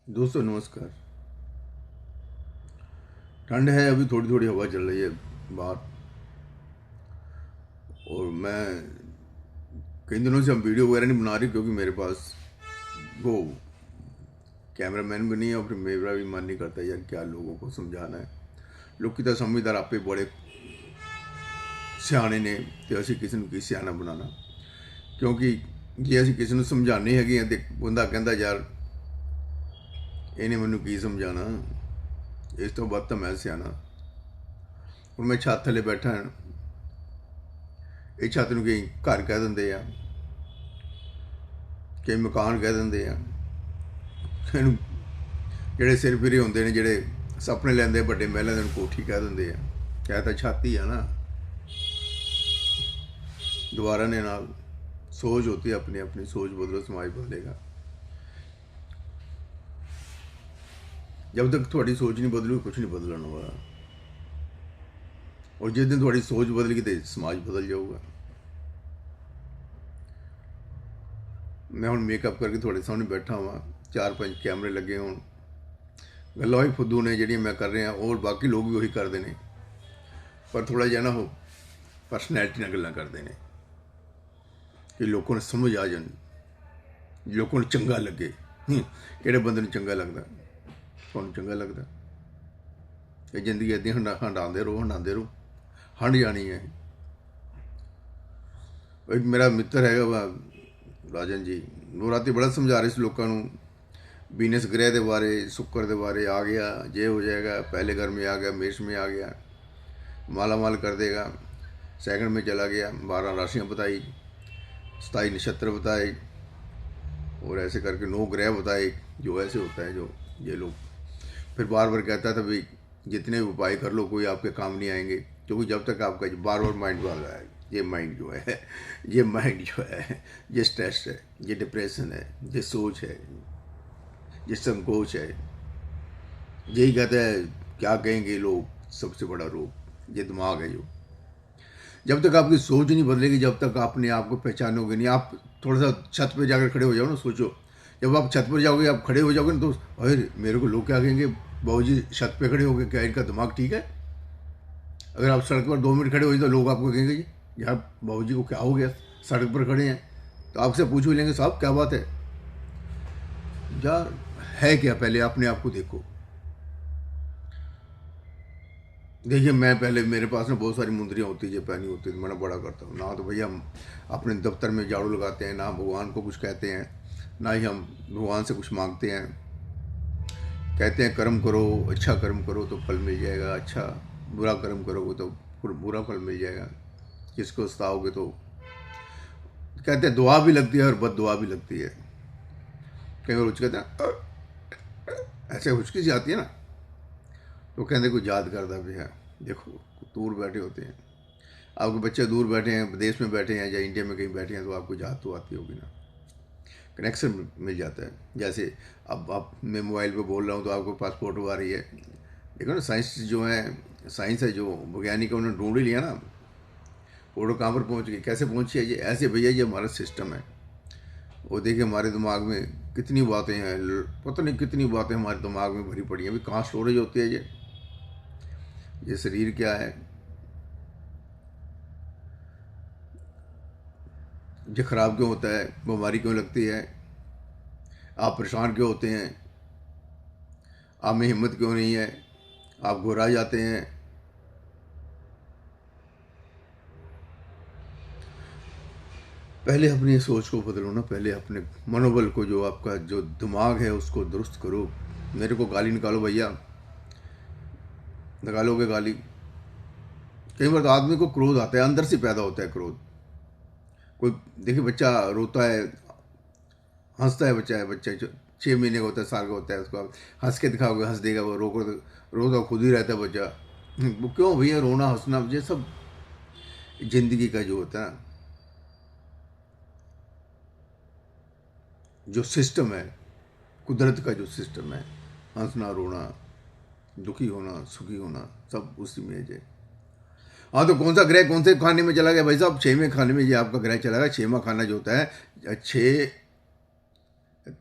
दोस्तों नमस्कार। ठंड है, अभी थोड़ी थोड़ी हवा चल रही है बाहर। और मैं कई दिनों से हम वीडियो वगैरह नहीं बना रही क्योंकि मेरे पास वो कैमरामैन भी नहीं है और फिर मेरा भी मन नहीं करता यार क्या लोगों को समझाना है। लोग कितना समझदार आपे बड़े सियाने ने तो असी किसी ਨੂੰ ਕੀ ਸਿਆਣਾ ਬਣਾਉਣਾ ਕਿਉਂਕਿ ਜੇ ਅਸੀਂ ਕਿਸੇ ਨੂੰ ਸਮਝਾਣੇ ਹੈਗੇ ਆ ਤੇ ਬੰਦਾ ਕਹਿੰਦਾ ਯਾਰ ਇਹਨੇ ਮੈਨੂੰ ਕੀ ਸਮਝਾਣਾ, ਇਸ ਤੋਂ ਵੱਧ ਤਾਂ ਮੈਂ ਸਿਆਣਾ। ਹੁਣ ਮੈਂ ਛੱਤ ਥੱਲੇ ਬੈਠਾ ਹਾਂ, ਇਹ ਛੱਤ ਨੂੰ ਕਈ ਘਰ ਕਹਿ ਦਿੰਦੇ ਆ, ਕਈ ਮਕਾਨ ਕਹਿ ਦਿੰਦੇ ਆ, ਇਹਨੂੰ ਜਿਹੜੇ ਸਿਰ ਫਿਰੇ ਹੁੰਦੇ ਨੇ, ਜਿਹੜੇ ਸੁਪਨੇ ਲੈਂਦੇ ਵੱਡੇ ਮਹਿਲਾਂ ਦੇ ਨੂੰ ਕੋਠੀ ਕਹਿ ਦਿੰਦੇ ਆ। ਕਹਿ ਤਾਂ ਛੱਤ ਹੀ ਆ ਨਾ। दोबारा ने नाल सोच होती है, अपनी अपनी सोच बदलो समाज बदलेगा। जब तक थोड़ी सोच नहीं बदलू कुछ नहीं बदलने वाला। और जिस दिन थोड़ी सोच बदलेगी तो समाज बदल जाऊगा। मैं हूँ मेकअप करके थोड़े सामने बैठा हुआ, 4-5 कैमरे लगे हों, गल्लां ही फुद्दू ने जिहड़ियां मैं कर रहा और बाकी लोग भी वही करते हैं, पर थोड़ा जिहा ना वो परसनैलिटी नाल गल्लां करते हैं कि लोगों ने समझ आ जाए, लोगों को चंगा लगे। किहड़े बंदे नूं चंगा लगदा? तुहानूं चंगा लगदा? ये जिंदगी इदां हंडांदे रहो, हंड जानी है। एक मेरा मित्र है वा राजन जी, वो राती बड़ा समझा रहे लोगों को बीनस ग्रह के बारे, शुक्र के बारे, आ गया ये हो जाएगा, पहले घर में आ गया, मेष में आ गया, माला माल कर देगा, सेकंड में चला गया, 12 राशियाँ बताई, 27 नक्षत्र बताए, और ऐसे करके 9 ग्रह बताए जो ऐसे होता है। जो ये लोग फिर बार बार कहता था भाई जितने भी उपाय कर लो कोई आपके काम नहीं आएंगे, क्योंकि जब तक आपका बार बार माइंड बदल रहा है, ये माइंड जो है, ये माइंड जो है, ये स्ट्रेस है, ये डिप्रेशन है, ये सोच है, ये संकोच है, यही कहता है क्या कहेंगे लोग, सबसे बड़ा रोग ये दिमाग है। जो जब तक आपकी सोच नहीं बदलेगी, जब तक अपने आप को पहचानोगे नहीं। आप थोड़ा सा छत पर जाकर खड़े हो जाओ ना, सोचो जब आप छत पर जाओगे, आप खड़े हो जाओगे ना, तो अरे मेरे को लोग क्या कहेंगे, बाबूजी छत पे खड़े हो गए, क्या इनका दिमाग ठीक है? अगर आप सड़क पर 2 मिनट खड़े हो जाए तो लोग आपको कहेंगे जी यार बाबूजी को क्या हो गया, सड़क पर खड़े हैं। तो आपसे पूछ भी लेंगे साहब क्या बात है यार, है क्या? पहले अपने आप को देखो। देखिए मैं पहले मेरे पास ना बहुत सारी मुंदरियाँ होती है, पहनी होती है, मैं बड़ा करता हूँ ना। तो भैया हम अपने दफ्तर में झाड़ू लगाते हैं ना, हम भगवान को कुछ कहते हैं ना ही हम भगवान से कुछ मांगते हैं। कहते हैं कर्म करो, अच्छा कर्म करो तो फल मिल जाएगा, अच्छा बुरा कर्म करोगे तो बुरा फल मिल जाएगा। किसको सताओगे तो कहते हैं दुआ भी लगती है और बद दुआ भी लगती है। कई बार कहते हैं ऐसे हुचकी सी आती है ना, तो कहते कोई याद करता भी है। देखो दूर बैठे होते हैं, आपके बच्चे दूर बैठे हैं, विदेश में बैठे हैं या इंडिया में कहीं बैठे हैं, तो आपको याद तो आती होगी ना, कनेक्शन मिल जाता है। जैसे अब आप मैं मोबाइल पे बोल रहा हूँ तो आपको पास फोटो आ रही है। देखो ना साइंस जो है, साइंस है जो वैज्ञानिक उन्होंने ढूंढ ही लिया ना, फोटो कहाँ पर पहुँच गई, कैसे पहुँची है ये, ऐसे भैया ये हमारा सिस्टम है। वो देखिए हमारे दिमाग में कितनी बातें हैं, पता नहीं कितनी बातें हमारे दिमाग में भरी पड़ी हैं। अभी कहाँ स्टोरेज होती है ये शरीर क्या है, ये ख़राब क्यों होता है, बीमारी क्यों लगती है, आप परेशान क्यों होते हैं, आप में हिम्मत क्यों नहीं है, आप घबरा जाते हैं। पहले अपनी सोच को बदलो ना, पहले अपने मनोबल को, जो आपका जो दिमाग है उसको दुरुस्त करो। मेरे को गाली निकालो भैया, निकालोगे गाली। कई बार तो आदमी को क्रोध आता है, अंदर से पैदा होता है क्रोध। कोई देखिए बच्चा रोता है, हंसता है, बच्चा 6 महीने का होता है, साल का होता है, उसको आप हंस के दिखाओगे हंस देगा, वो रोता खुद ही रहता है बच्चा। वो क्यों भैया, रोना हंसना ये सब जिंदगी का जो होता है, जो सिस्टम है, कुदरत का जो सिस्टम है, हंसना रोना, दुखी होना सुखी होना, सब उसी में है। हाँ तो कौन सा ग्रह कौन से खाने में चला गया भाई साहब? 6वें खाने में ये आपका ग्रह चला गया। 6वां खाना जो होता है, 6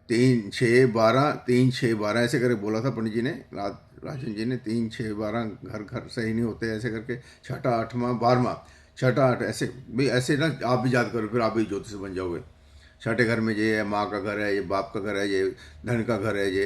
3 6 12 ऐसे करके बोला था पंडित जी ने, राजन जी ने। 3 6 12 घर घर सही नहीं होते, ऐसे करके छठा आठवां 12वां, छठा आठ ऐसे भाई, ऐसे ना आप भी याद करो, फिर आप भी ज्योतिष बन जाओगे। छठे घर में ये है माँ का घर है, ये बाप का घर है, ये धन का घर है, ये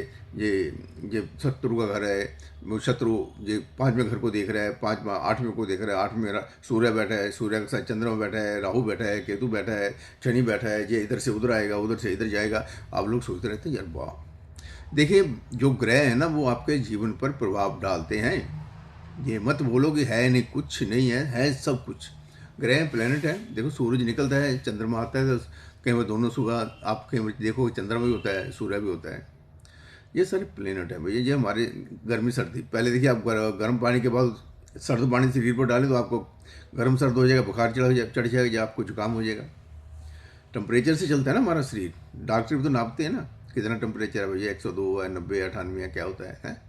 ये शत्रु का घर है। वो शत्रु ये 5वें घर को देख रहा है, 5वां 8वें को देख रहा है, 8वें सूर्य बैठा है, सूर्य के साथ चंद्रमा बैठा है, राहु बैठा है, केतु बैठा है, शनि बैठा है, ये इधर से उधर आएगा, उधर से इधर जाएगा। आप लोग सोचते रहते हैं यार वाह। देखिए, जो ग्रह है ना वो आपके जीवन पर प्रभाव डालते हैं। ये मत बोलो कि है नहीं, कुछ नहीं है सब कुछ। ग्रह प्लेनेट है। देखो सूरज निकलता है, चंद्रमा आता है, तो कहीं बार दोनों सुबह आप कहीं बार देखो चंद्रमा भी होता है, सूर्य भी होता है। ये सारे प्लेनेट है भैया। ये हमारे गर्मी सर्दी, पहले देखिए आप गर्म पानी के बाद सर्द पानी शरीर पर डालें तो आपको गर्म सर्द हो जाएगा, बुखार चढ़ जाएगा, या आपको जुकाम हो जाएगा। टेम्परेचर से चलता है ना हमारा शरीर। डॉक्टर भी तो नापते हैं ना कितना टेम्परेचर है भैया, 102 है, 90 है, 98 है, क्या होता है?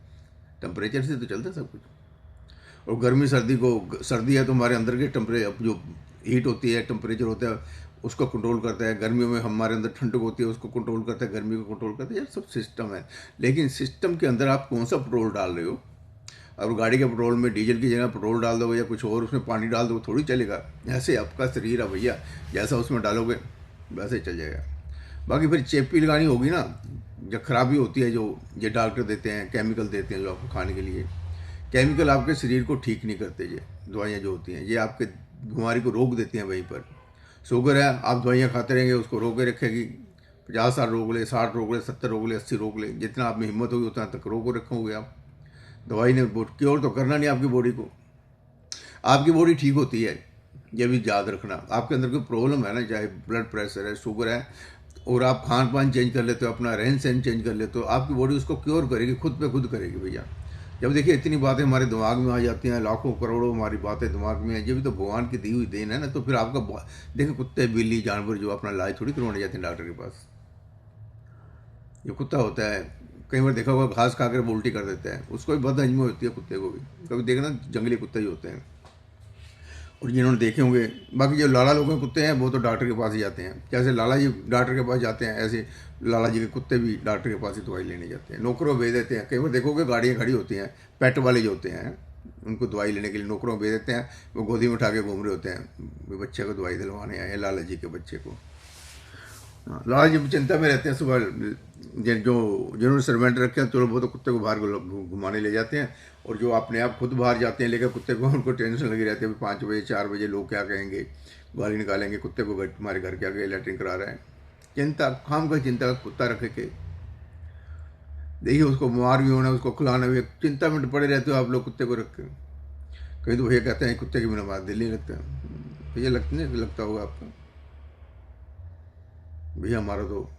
टेम्परेचर से तो चलता है सब कुछ। और गर्मी सर्दी को, सर्दी है तो हमारे अंदर के टेम्परेचर जो हीट होती है, टेम्परेचर होता है, उसको कंट्रोल करता है। गर्मियों में हमारे अंदर ठंडक होती है, उसको कंट्रोल करता है, गर्मी को कंट्रोल करता है। यार सब सिस्टम है, लेकिन सिस्टम के अंदर आप कौन सा पेट्रोल डाल रहे हो? और गाड़ी के पेट्रोल में डीजल की जगह पेट्रोल डाल दोगे या कुछ और उसमें पानी डाल दोगे, थोड़ी चलेगा। ऐसे आपका शरीर है भैया, जैसा उसमें डालोगे वैसे ही चल जाएगा। बाकी फिर चेपी लगानी होगी ना, जब खराबी होती है, जो ये डॉक्टर देते हैं, केमिकल देते हैं जो आपको खाने के लिए, केमिकल आपके शरीर को ठीक नहीं करते। ये दवाइयाँ जो होती हैं ये आपके बीमारी को रोक देती हैं वहीं पर। शुगर है, आप दवाइयाँ खाते रहेंगे, उसको रोके रखेगी। 50 साल रोक ले, 60 रोक ले, 70 रोक ले, 80 रोक ले, जितना आप में हिम्मत होगी उतना तक रोको रखोगे आप। दवाई ने क्योर तो करना नहीं आपकी बॉडी को। आपकी बॉडी ठीक होती है, ये भी याद रखना। आपके अंदर कोई प्रॉब्लम है ना, चाहे ब्लड प्रेशर है, शुगर है, और आप खान पान चेंज कर लेते हो, अपना रहन सहन चेंज कर लेते हो, आपकी बॉडी उसको क्योर करेगी, खुद पे खुद करेगी भैया। जब देखिए इतनी बातें हमारे दिमाग में आ जाती हैं, लाखों करोड़ों हमारी बातें दिमाग में हैं, ये भी तो भगवान की दी हुई देन है ना। तो फिर आपका देखिए, कुत्ते बिल्ली जानवर जो अपना इलाज थोड़ी करवाने जाते हैं डॉक्टर के पास। जो कुत्ता होता है, कई बार देखा होगा घास खा कर उल्टी कर देता है, उसको भी बदहजमी होती है, कुत्ते को भी। कभी देखना जंगली कुत्ते ही होते हैं, और जिन्होंने देखे होंगे। बाकी जो लाला लोगों के कुत्ते हैं वो तो डॉक्टर के पास ही जाते हैं। जैसे लाला जी डॉक्टर के पास जाते हैं, ऐसे लाला जी के कुत्ते भी डॉक्टर के पास ही दवाई लेने जाते हैं। नौकरों भेज देते हैं, कई बार देखोगे गाड़ियाँ खड़ी होती हैं, पेट वाले जो होते हैं उनको दवाई लेने के लिए नौकरों भेज देते हैं। वो गोदी में उठा के घूम रहे होते हैं, बच्चे को दवाई दिलवाने आए हैं, लाला जी के बच्चे को। लाला जी चिंता में रहते हैं। सुबह जो जिन्होंने सर्वेंट रखे हैं, चलो वो तो कुत्ते को बाहर घुमाने ले जाते हैं, और जो अपने आप खुद बाहर जाते हैं लेकर कुत्ते को, उनको टेंशन लगी रहती है 5 बजे 4 बजे लोग क्या कहेंगे, गाली निकालेंगे, कुत्ते को हमारे घर के आगे लैट्रिन करा रहे हैं। चिंता, खाम का चिंता कुत्ता रखे के। देखिए उसको बीमार भी होना, उसको खिलाना भी, चिंता में पड़े रहते हो आप लोग कुत्ते को रख के। कहीं तो भैया कहते हैं कुत्ते के बिना बात दिल नहीं लगता। भैया लगता होगा आपको। भैया हमारा तो,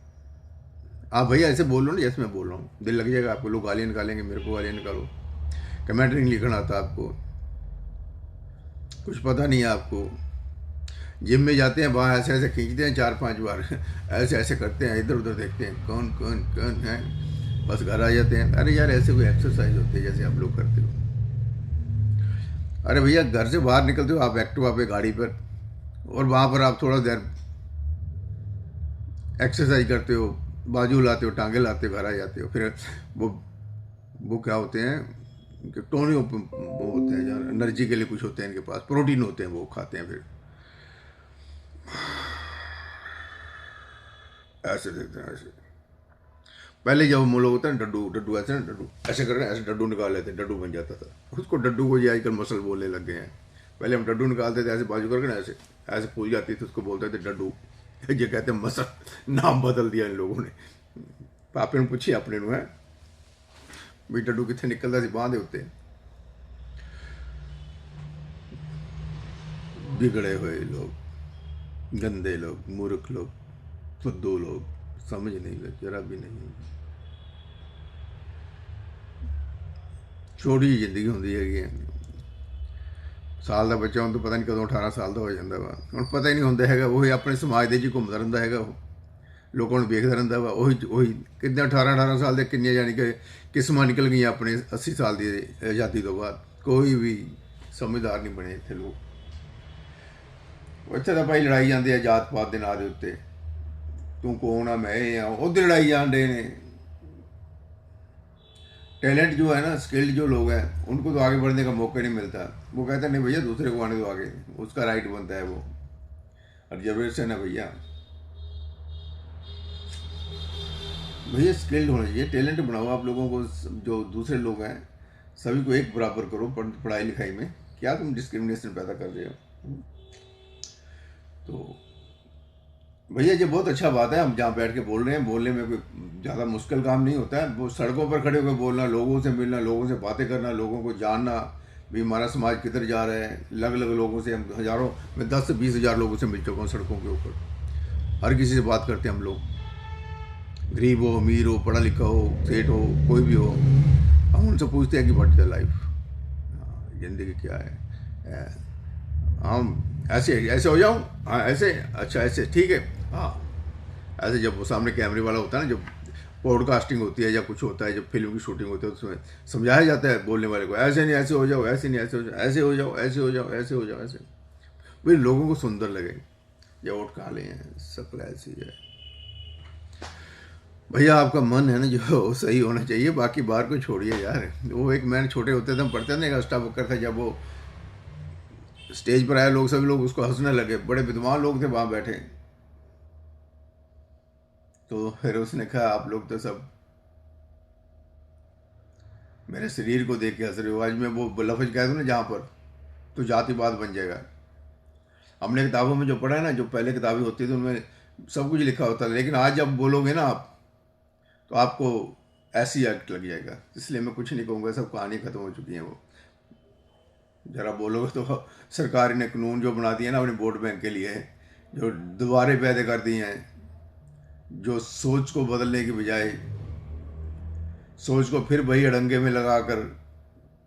आप भैया ऐसे बोल लो ना जैसे मैं बोल रहा हूँ, दिल लग जाएगा आपको। लोग गालियाँ निकालेंगे, मेरे को गालियाँ निकालो। कमेंट नहीं लिखना आता आपको, कुछ पता नहीं है आपको। जिम में जाते हैं, वहाँ ऐसे ऐसे खींचते हैं 4-5 बार ऐसे ऐसे करते हैं, इधर उधर देखते हैं कौन कौन कौन है, बस घर आ जाते हैं। अरे यार ऐसे कोई एक्सरसाइज होती है जैसे आप लोग करते हो? अरे भैया घर से बाहर निकलते हो आप एक्टिवा पे, गाड़ी पर, और वहाँ पर आप थोड़ा देर एक्सरसाइज करते हो, बाजू लाते हो, टांगे लाते हो, घर आ जाते हो। फिर वो क्या होते हैं कि टोनी वो होते हैं यार, एनर्जी के लिए कुछ होते हैं इनके पास, प्रोटीन होते हैं, वो खाते हैं। फिर ऐसे देखते हैं ऐसे। पहले जब हम लोग होता है डड्डू डड्डू ऐसे ना, डड्डू ऐसे कर रहे हैं, ऐसे डड्डू निकाल लेते हैं, डड्डू बन जाता था। उसको डड्डू को ये आजकल मसल बोलने लग गए हैं। पहले हम डड्डू निकालते थे ऐसे बाजू करके ना, ऐसे ऐसे फूल जाती थी, उसको बोलते थे डड्डू। ये कहते हैं मसल, नाम बदल दिया इन लोगों ने। पापे ने पूछी अपने ਨੂੰ है भी डड्डू कितने निकलता सी बांह दे उत्ते। बिगड़े हुए लोग, गंदे लोग, मूर्ख लोग, फुद्दू लोग, समझ नहीं गए जरा भी नहीं। छोटी जिंदगी होंगी है। साल का बच्चा हों तो पता नहीं कदों 18 साल का हो जाता वा, हम पता ही नहीं होंगे है। वही अपने समाज के घूमता रहा है, लोगों को वेखता रहा वा। उही कितने 18 साल के किन्ने जानी कि किस्मां निकल गई अपने 80 साल की आज़ादी तो बाद। कोई भी समझदार नहीं बने इतने लोग। इतने तो भाई लड़ाई जाते हैं जात पात के नाम के उत्ते। तू कौन आ मैं ये आऊँ, उधर लड़ाई जान रहे ने। टैलेंट जो है ना, स्किल्ड जो लोग हैं, उनको तो आगे बढ़ने का मौका नहीं मिलता। वो कहते हैं नहीं भैया दूसरे को आने दो आगे, उसका राइट बनता है वो, रिजर्वेशन है भैया। भैया स्किल्ड होना चाहिए, टैलेंट बनाओ आप लोगों को। जो दूसरे लोग हैं सभी को एक बराबर करो पढ़ाई लिखाई में। क्या तुम डिस्क्रिमिनेशन पैदा कर रहे हो? तो भैया ये बहुत अच्छा बात है, हम जहाँ बैठ के बोल रहे हैं, बोलने में कोई ज़्यादा मुश्किल काम नहीं होता है। वो सड़कों पर खड़े होकर बोलना, लोगों से मिलना, लोगों से बातें करना, लोगों को जानना भी हमारा समाज किधर जा रहा है। अलग अलग लोगों से हम हज़ारों, मैं 10 से 20 हज़ार लोगों से मिल चुका हूँ सड़कों के ऊपर। हर किसी से बात करते हैं हम लोग, गरीब हो, अमीर हो, पढ़ा लिखा हो, सेठ हो, कोई भी हो, हम उनसे पूछते हैं कि व्हाट इज द लाइफ, ज़िंदगी क्या है। हम ऐसे ऐसे हो जाऊँ, हाँ ऐसे, अच्छा ऐसे ठीक है, हाँ ऐसे। जब वो सामने कैमरे वाला होता है ना, जब पॉडकास्टिंग होती है या कुछ होता है, जब फिल्म की शूटिंग होती है, उसमें समझाया जाता है बोलने वाले को, ऐसे नहीं ऐसे हो जाओ, ऐसे नहीं ऐसे हो जाओ, ऐसे हो जाओ, ऐसे हो जाओ, ऐसे हो जाओ, ऐसे। भाई लोगों को सुंदर लगे, या वोट काले हैं, शक्ल ऐसी है। भैया आपका मन है ना जो सही होना चाहिए, बाकी बाहर को छोड़िए यार। वो एक मैंने छोटे होते थे हम पढ़ते थे ना, एक अष्टावक्र था, जब वो स्टेज पर आए लोग, सभी लोग उसको हंसने लगे, बड़े विद्वान लोग थे वहां बैठे। तो फिर उसने कहा आप लोग तो सब मेरे शरीर को देख के हंस रहे हो, आज मैं वो लफ्ज कह दूं ना जहां पर, तो जातिवाद बन जाएगा। हमने किताबों में जो पढ़ा है ना, जो पहले किताबें होती थी उनमें सब कुछ लिखा होता था, लेकिन आज जब बोलोगे ना आप, तो आपको ऐसी एक्ट लग जाएगा। इसलिए मैं कुछ नहीं कहूँगा, सब कहानी खत्म हो चुकी है वो। जरा बोलोगे तो सरकार ने कानून जो बना दिया ना अपने वोट बैंक के लिए, जो दोबारे पैदा कर दिए हैं, जो सोच को बदलने की बजाय सोच को फिर वही अड़ंगे में लगाकर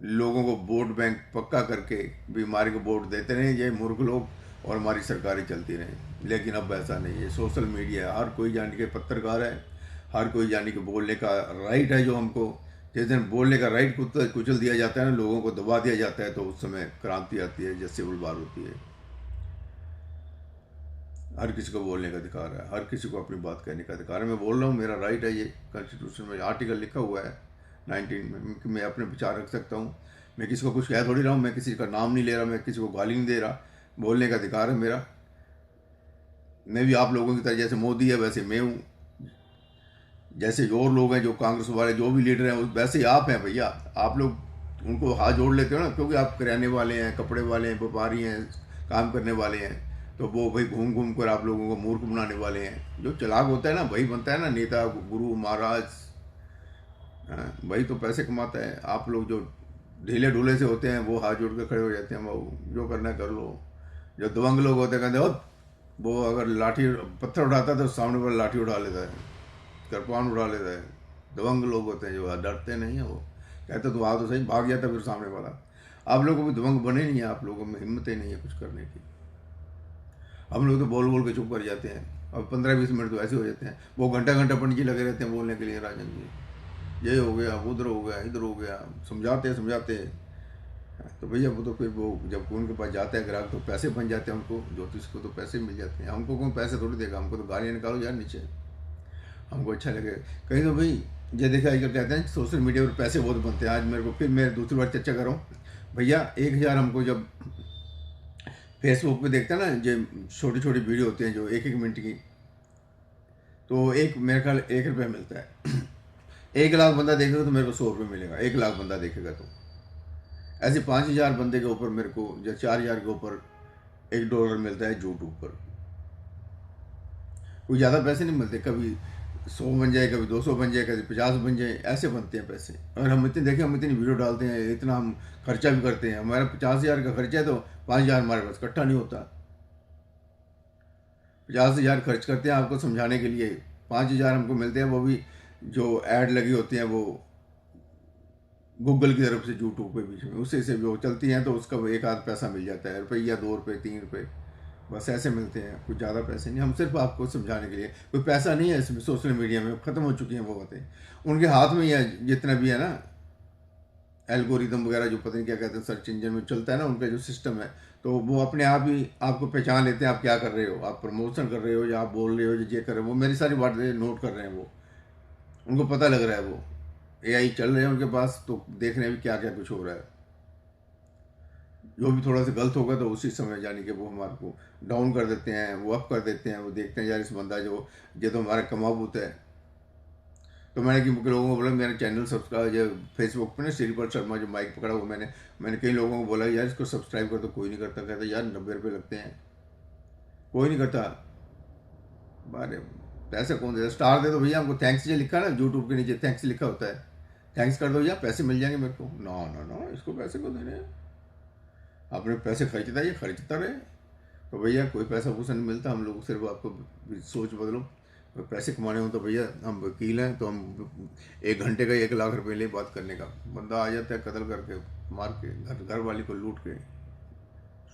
लोगों को वोट बैंक पक्का करके बीमारी को वोट देते रहे ये मूर्ख लोग, और हमारी सरकारें चलती रहें। लेकिन अब ऐसा नहीं है, सोशल मीडिया है, हर कोई जाने के पत्रकार है, हर कोई जाने के बोलने का राइट है। जो हमको जिस दिन बोलने का राइट कुचल दिया जाता है ना, लोगों को दबा दिया जाता है, तो उस समय क्रांति आती है, जैसे उलबार होती है। हर किसी को बोलने का अधिकार है, हर किसी को अपनी बात कहने का अधिकार है। मैं बोल रहा हूँ, मेरा राइट है, ये कॉन्स्टिट्यूशन में आर्टिकल लिखा हुआ है 19 में कि मैं अपने विचार रख सकता हूँ। मैं किसी को कुछ कह थोड़ी रहा हूँ, मैं किसी का नाम नहीं ले रहा, मैं किसी को गाली नहीं दे रहा। बोलने का अधिकार है मेरा। मैं भी आप लोगों की तरह, जैसे मोदी है वैसे मैं हूँ, जैसे और लोग हैं जो कांग्रेस वाले जो भी लीडर हैं वैसे ही आप हैं भैया। आप लोग उनको हाथ जोड़ लेते हो ना, क्योंकि आप किराने वाले हैं, कपड़े वाले हैं, व्यापारी हैं, काम करने वाले हैं, तो वो भाई घूम घूम कर आप लोगों को मूर्ख बनाने वाले हैं। जो चालाक होता है ना वही बनता है ना नेता, गुरु, महाराज। हाँ, वही तो पैसे कमाता है। आप लोग जो ढीले ढूले से होते हैं वो हाथ जोड़ कर खड़े हो जाते हैं, वो जो करना है कर लो। जो दबंग लोग होते हैं कहते हो, वो अगर लाठी पत्थर उठाता है तो सामने पर लाठी उठा लेता है, कृपान उड़ा लेता है। दबंग लोग होते हैं जो डरते नहीं है, वो कहते तो वहाँ तो सही, भाग जाता फिर सामने वाला। आप लोगों को भी दबंग बने नहीं है, आप लोगों में हिम्मत ही नहीं है कुछ करने की। हम लोग तो बोल बोल के चुप कर जाते हैं, और 15-20 मिनट तो ऐसे हो जाते हैं। वो घंटा घंटा पंडित जी लगे रहते हैं बोलने के लिए, राजन जी ये हो गया, उधर हो गया, इधर हो गया, समझाते समझाते। तो भैया वो तो फिर वो जब उनके पास जाता है ग्राहक तो पैसे बन जाते हैं उनको, ज्योतिष को तो पैसे मिल जाते हैं। हमको कौन पैसे थोड़ी देगा, हमको तो गालियाँ निकालो यार नीचे, हमको अच्छा लगे कहीं। तो भाई ये देखा आजकल कहते हैं सोशल मीडिया पर पैसे बहुत बनते हैं। आज मेरे को फिर मैं दूसरी बार चर्चा कर रहा हूँ भैया। 1000 हमको जब फेसबुक पे देखते हैं ना, जो छोटी छोटी वीडियो होती हैं जो 1-1 मिनट की, तो एक मेरे ख्याल 1 रुपया मिलता है। 1 लाख बंदा देखेगा तो मेरे को 100 रुपये मिलेगा, 1 लाख बंदा देखेगा तो। ऐसे 5000 बंदे के ऊपर मेरे को, या 4000 के ऊपर $1 मिलता है यूट्यूब पर। कोई ज़्यादा पैसे नहीं मिलते, कभी 100 बन जाए, कभी 200 बन जाए, कभी 50 बन जाए, ऐसे बनते हैं पैसे। और हम इतने देखें, हम इतनी वीडियो डालते हैं, इतना हम खर्चा भी करते हैं। हमारा 50,000 का खर्चा है तो 5,000 हमारे पास इकट्ठा नहीं होता। 50,000 खर्च करते हैं आपको समझाने के लिए, 5,000 हमको मिलते हैं, वो भी जो ऐड लगी होती हैं वो गूगल की तरफ से यूट्यूब पे बीच में, उससे से वो चलती हैं, तो उसका एक आध पैसा मिल जाता है, रुपया, 2 रुपये, 3 रुपये, बस ऐसे मिलते हैं। कुछ ज़्यादा पैसे नहीं। हम सिर्फ आपको समझाने के लिए, कोई पैसा नहीं है इसमें। सोशल मीडिया में ख़त्म हो चुकी हैं वो बातें, उनके हाथ में ही है जितना भी है ना। एल्गोरिदम वगैरह जो पता नहीं क्या कहते हैं सर्च इंजन में चलता है ना, उनका जो सिस्टम है, तो वो अपने आप ही आपको पहचान लेते हैं आप क्या कर रहे हो, आप प्रमोशन कर रहे हो या आप बोल रहे हो या ये कर रहे हो, वो मेरी सारी बातें नोट कर रहे हैं। वो उनको पता लग रहा है, वो एआई चल रहे हैं उनके पास, तो देख रहे हैं भी क्या क्या कुछ हो रहा है। जो भी थोड़ा सा गलत होगा तो उसी समय जाने के वो हमारे को डाउन कर देते हैं, वो अप कर देते हैं, वो देखते हैं यार इस बंदा जो ये तो हमारा कमाऊ होता है। तो मैंने कि लोगों को बोला मेरा चैनल सब्सक्राइब, जो फेसबुक पे ना श्रीपल शर्मा जो माइक पकड़ा वो मैंने कई लोगों को बोला यार इसको सब्सक्राइब कर, तो कोई नहीं करता। कहता यार 90 रुपये लगते हैं, कोई नहीं करता। अरे पैसे कौन देता, स्टार दे दो भैया हमको, थैंक्स जो लिखा है ना यूट्यूब के नीचे थैंक्स लिखा होता है, थैंक्स कर दो यार पैसे मिल जाएंगे मेरे को। ना ना ना, इसको पैसे क्यों देने हैं, अपने पैसे खर्चता है, ये खर्चता रहे। तो भैया कोई पैसा वूसा नहीं मिलता, हम लोग सिर्फ आपको सोच बदलो। तो पैसे कमाने हो तो भैया हम वकील हैं, तो हम 1 घंटे का 1 लाख रुपए लिए बात करने का, बंदा आ जाता है कत्ल करके, मार के, घर वाली को लूट के,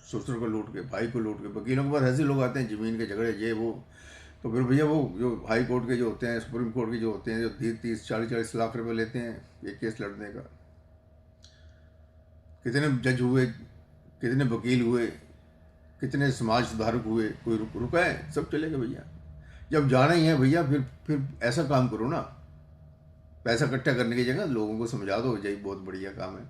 ससुर को लूट के, भाई को लूट के। वकीलों के पास ऐसे लोग आते हैं ज़मीन के झगड़े ये वो, तो फिर भैया वो जो हाई कोर्ट के जो होते हैं, सुप्रीम कोर्ट के जो होते हैं, जो 30 30 40 40 लाख रुपए लेते हैं एक केस लड़ने का। कितने जज हुए, कितने वकील हुए, कितने समाज सुधारक हुए, कोई रुका है, सब चले गए भैया। जब जाना ही है भैया फिर ऐसा काम करो ना, पैसा इकट्ठा करने की जगह लोगों को समझा दो, यही बहुत बढ़िया काम है।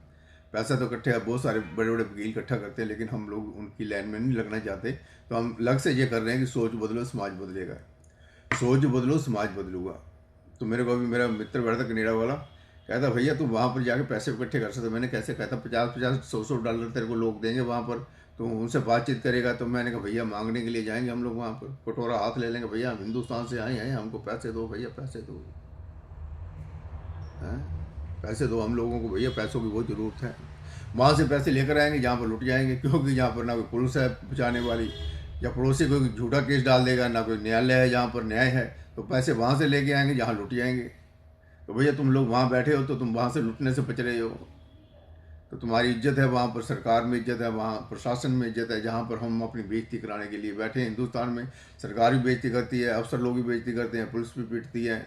पैसा तो इकट्ठा बहुत सारे बड़े बड़े वकील इकट्ठा करते हैं, लेकिन हम लोग उनकी लाइन में नहीं लगना चाहते। तो हम लग से ये कर रहे हैं कि सोच बदलो समाज बदलेगा, सोच बदलो समाज बदलूगा। तो मेरे को अभी मेरा मित्र बैठा था कनेडा वाला, कहता भैया तू वहाँ पर जाके पैसे इकट्ठे कर सकते। मैंने कैसे, कहता 50 50 100 100 डॉलर तेरे को लोग देंगे वहाँ पर, तो उनसे बातचीत करेगा। तो मैंने कहा भैया मांगने के लिए जाएंगे हम लोग वहाँ पर, कटोरा हाथ ले लेंगे, भैया हम हिंदुस्तान से आए हैं, हमको पैसे दो भैया, पैसे दो, हैं पैसे दो हम लोगों को भैया, पैसों की बहुत ज़रूरत है। वहाँ से पैसे लेकर आएंगे जहाँ पर लुट जाएंगे, क्योंकि जहाँ पर ना कोई पुलिस है बचाने वाली, या पड़ोसी कोई झूठा केस डाल देगा, ना कोई न्यायालय है जहाँ पर न्याय है। तो पैसे वहाँ से लेके आएंगे जहाँ लुट जाएंगे। तो भैया तुम लोग वहाँ बैठे हो तो तुम वहाँ से लुटने से बच रहे हो, तो तुम्हारी इज्जत है वहाँ पर, सरकार में इज्जत है, वहाँ प्रशासन में इज्जत है। जहाँ पर हम अपनी बेइज्जती कराने के लिए बैठे हैं हिंदुस्तान में, सरकार भी बेइज्जती करती है, अफसर लोग भी बेइज्जती करते हैं, पुलिस भी पीटती है,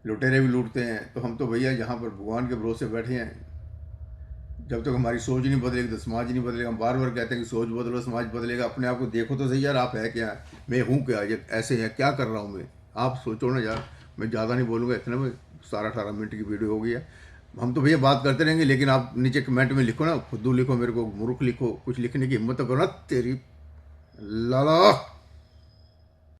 लुटेरे भी लूटते हैं। तो हम तो भैया यहाँ पर भगवान के भरोसे बैठे हैं। जब तक हमारी सोच नहीं बदलेगी तो समाज नहीं बदलेगा। हम बार बार कहते हैं कि सोच बदलो समाज बदलेगा। अपने आप को देखो तो सही यार, आप है क्या, मैं हूँ क्या, ये ऐसे हैं, क्या कर रहा हूँ मैं, आप सोचो ना यार। मैं ज़्यादा नहीं बोलूँगा, इतना में 17 18 मिनट की वीडियो हो गई है। हम तो भैया बात करते रहेंगे, लेकिन आप नीचे कमेंट में लिखो ना, खुद लिखो, मेरे को मूर्ख लिखो, कुछ लिखने की हिम्मत तो करो ना तेरी लाला।